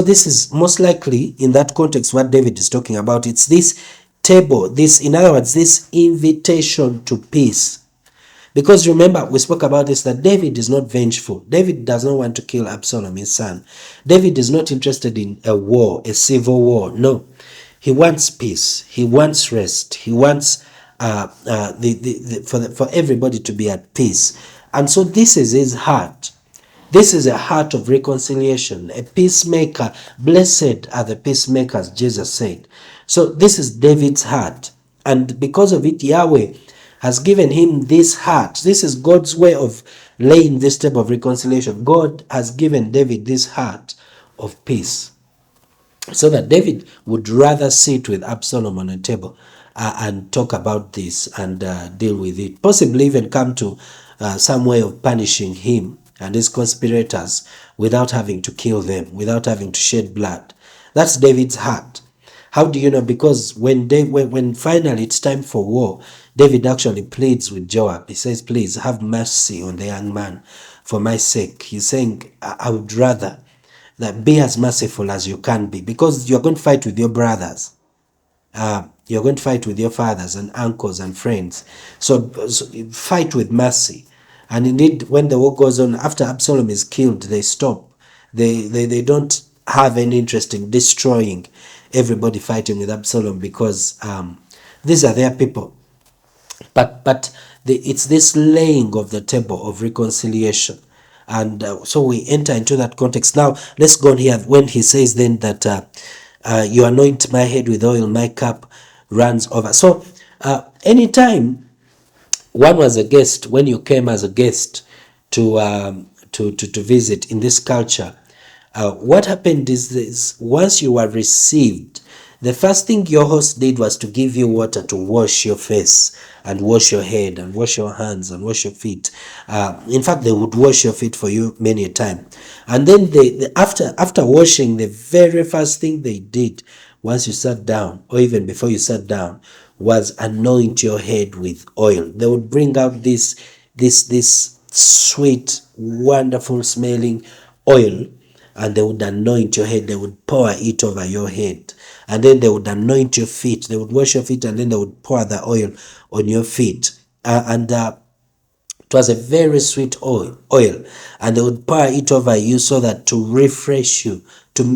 This is most likely in that context what David is talking about. It's this table, this, in other words, this invitation to peace. Because remember, we spoke about this, that David is not vengeful. David does not want to kill Absalom, his son. David is not interested in a war, a civil war. No. He wants peace. He wants rest. He wants for everybody to be at peace. And so this is his heart. This is a heart of reconciliation, a peacemaker. Blessed are the peacemakers, Jesus said. So this is David's heart. And because of it, Yahweh has given him this heart. This is God's way of laying this table of reconciliation. God has given David this heart of peace, so that David would rather sit with Absalom on a table and talk about this and deal with it. Possibly even come to some way of punishing him and his conspirators without having to kill them, without having to shed blood. That's David's heart. How do you know? Because when finally it's time for war, David actually pleads with Joab. He says, please have mercy on the young man for my sake. He's saying, I would rather that be as merciful as you can be, because you're going to fight with your brothers. You're going to fight with your fathers and uncles and friends. So fight with mercy. And indeed, when the war goes on, after Absalom is killed, they stop. They don't have any interest in destroying everybody fighting with Absalom, because these are their people. But it's this laying of the table of reconciliation. And so we enter into that context. Now, let's go on here when he says then that you anoint my head with oil, my cup runs over. So anytime one was a guest, when you came as a guest to visit in this culture, what happened is this: once you were received, the first thing your host did was to give you water to wash your face and wash your head and wash your hands and wash your feet. In fact, they would wash your feet for you many a time. And then after washing, the very first thing they did once you sat down, or even before you sat down, was anoint your head with oil. They would bring out this sweet, wonderful smelling oil, and they would anoint your head. They would pour it over your head. And then they would anoint your feet. They would wash your feet, and then they would pour the oil on your feet. It was a very sweet oil, and they would pour it over you so that to refresh you.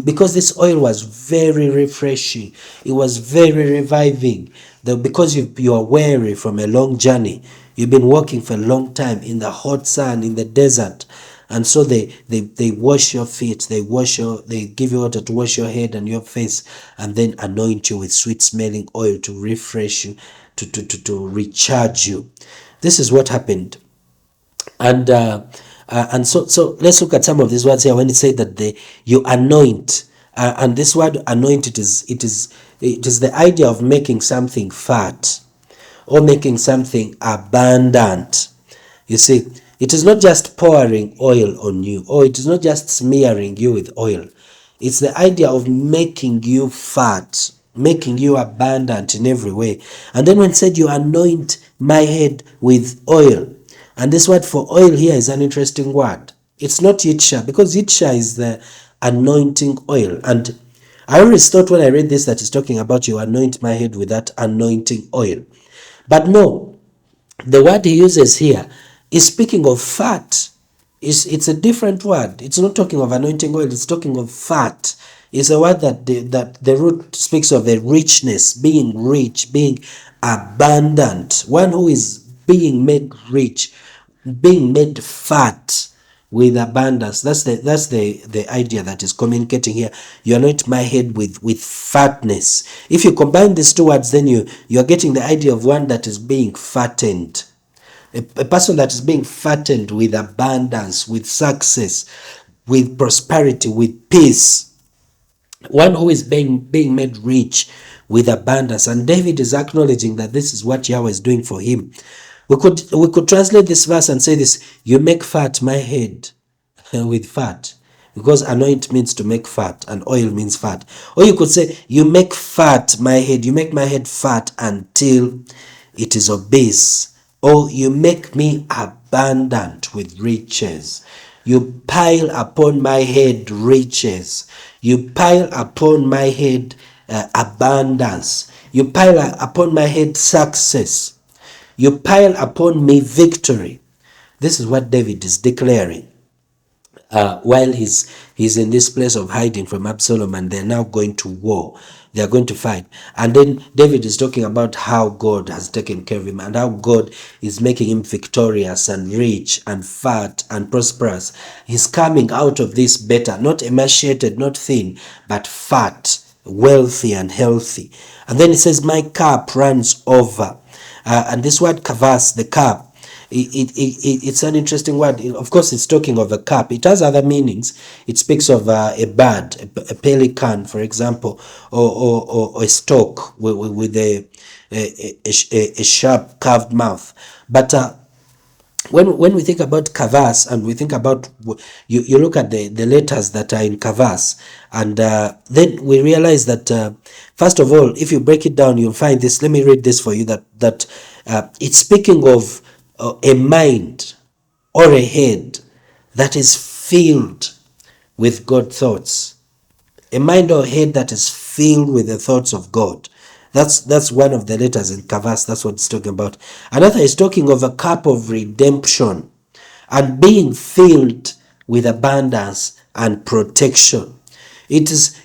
Because this oil was very refreshing. It was very reviving. Because you are weary from a long journey. You've been walking for a long time in the hot sun, in the desert. And so they wash your feet, they give you water to wash your head and your face, and then anoint you with sweet smelling oil to refresh you, to recharge you. This is what happened. And so let's look at some of these words here. When it said that you anoint, and this word anoint, it is the idea of making something fat or making something abundant. You see, it is not just pouring oil on you, or it is not just smearing you with oil. It's the idea of making you fat, making you abundant in every way. And then when it said you anoint my head with oil, and this word for oil here is an interesting word. It's not yitsha, because yitsha is the anointing oil. And I always thought when I read this that it's talking about you anoint my head with that anointing oil. But no, the word he uses here is speaking of fat. It's a different word. It's not talking of anointing oil, it's talking of fat. It's a word that the root speaks of a richness, being rich, being abundant. One who is being made rich, being made fat with abundance. That's the idea that is communicating here. You anoint my head with fatness. If you combine these two words, then you're getting the idea of one that is being fattened. A person that is being fattened with abundance, with success, with prosperity, with peace. One who is being made rich with abundance. And David is acknowledging that this is what Yahweh is doing for him. We could translate this verse and say this: you make fat my head with fat, because anoint means to make fat and oil means fat. Or you could say you make fat my head, you make my head fat until it is obese. Or you make me abundant with riches. You pile upon my head riches. You pile upon my head abundance. You pile upon my head success. You pile upon me victory. This is what David is declaring. While he's in this place of hiding from Absalom, and they're now going to war. They are going to fight. And then David is talking about how God has taken care of him and how God is making him victorious and rich and fat and prosperous. He's coming out of this better, not emaciated, not thin, but fat, wealthy and healthy. And then he says, my cup runs over. And this word kavas, the cup, it's an interesting word. Of course, it's talking of a cup. It has other meanings. It speaks of a bird, a pelican, for example, or a stork with a sharp carved mouth. But when we think about kavas, and we think about, you look at the letters that are in kavas, and then we realize that first of all, if you break it down, you'll find this. Let me read this for you. That it's speaking of a mind or a head that is filled with God thoughts. A mind or head that is filled with the thoughts of God. That's one of the letters in Kavas. That's what it's talking about. Another is talking of a cup of redemption and being filled with abundance and protection. It is,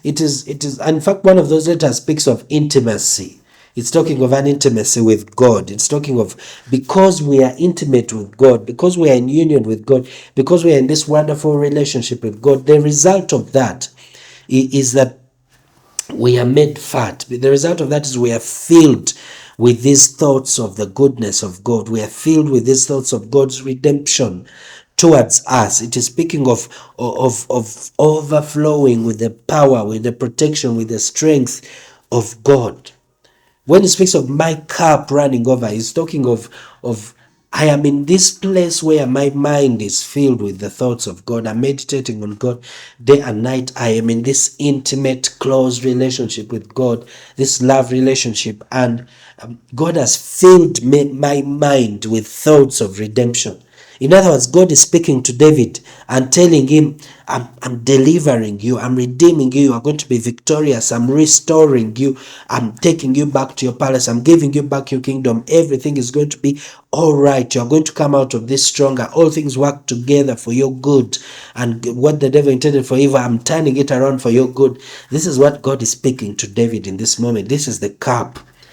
in fact, one of those letters speaks of intimacy. It's talking of an intimacy with God. It's talking of, because we are intimate with God, because we are in union with God, because we are in this wonderful relationship with God, the result of that is that we are made fat. The result of that is we are filled with these thoughts of the goodness of God. We are filled with these thoughts of God's redemption towards us. It is speaking of overflowing with the power, with the protection, with the strength of God. When he speaks of my cup running over, he's talking of I am in this place where my mind is filled with the thoughts of God. I'm meditating on God day and night. I am in this intimate, close relationship with God, this love relationship. And God has filled my mind with thoughts of redemption. In other words, God is speaking to David and telling him, I'm delivering you, I'm redeeming you, you are going to be victorious, I'm restoring you, I'm taking you back to your palace, I'm giving you back your kingdom, everything is going to be all right, you're going to come out of this stronger, all things work together for your good, and what the devil intended for evil, I'm turning it around for your good. This is what God is speaking to David in this moment. This is the cup